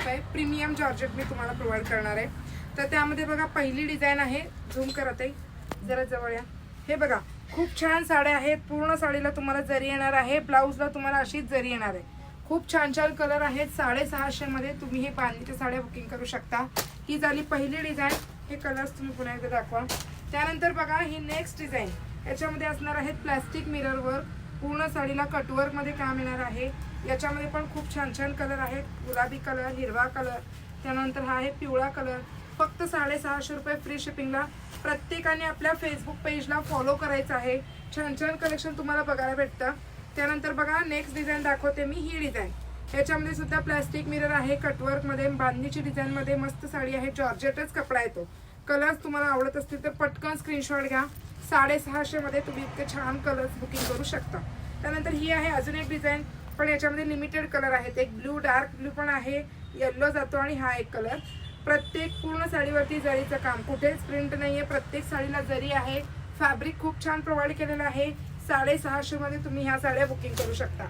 रुपये premium georgette मी तुम्हाला provide करणार आहे। तर त्यामध्ये बघा पहिली डिझाईन आहे, झूम करत आहे जरा जवळ या, हे बघा खूप छान साड्या आहेत। पूर्ण साडीला तुम्हाला जरी येणार आहे, ब्लाऊजला तुम्हाला अशीच जरी येणार आहे। खूप छान छान कलर आहेत। 650 मध्ये तुम्ही हे बांधणीच्या साड्या बुकिंग करू शकता। ही झाली पहिली डिझाईन, हे कलर्स तुम्ही पुन्हा एकदा दाखवा। त्यानंतर बघा ही नेक्स्ट डिझाईन, याच्यामध्ये असणार आहेत प्लास्टिक मिरर वर्क, पूर्ण साडीला कटवर्क मध्ये काम येणार आहे। याच्यामध्ये पण खूप छान छान कलर आहेत, गुलाबी कलर, हिरवा कलर, त्यानंतर हा आहे पिवळा कलर। फक्त 650 रुपये फ्री शिपिंगला। प्रत्येकाने आपल्या फेसबुक पेजला फॉलो करायचं आहे, छान छान कलेक्शन तुम्हाला बघायला भेटतं। त्यानंतर बघा नेक्स्ट डिझाईन दाखवते मी, ही डिझाईन याच्यामध्ये सुद्धा प्लास्टिक मिरर आहे, कटवर्क मध्ये, बांधणीची डिझाईन मध्ये मस्त साडी आहे, जॉर्जेटच कपडा येतो। कलर्स तुम्हाला आवडत असतील तर पटकन स्क्रीनशॉट घ्या। 650 मध्ये तुम्ही इतके छान कलर्स बुकिंग करू शकता। त्यानंतर ही आहे अजून एक डिझाईन, पण याच्यामध्ये लिमिटेड कलर आहेत, एक ब्लू डार्क ब्लू पण आहे, येल्लो जातो आणि हा एक कलर। प्रत्येक पूर्ण साडीवरती जरीचं काम, कुठेच प्रिंट नाहीये, प्रत्येक साडीला जरी आहे। फॅब्रिक खूप छान प्रोव्हाइड केलेलं आहे। 650 मध्ये तुम्ही ह्या साड्या बुकिंग करू शकता।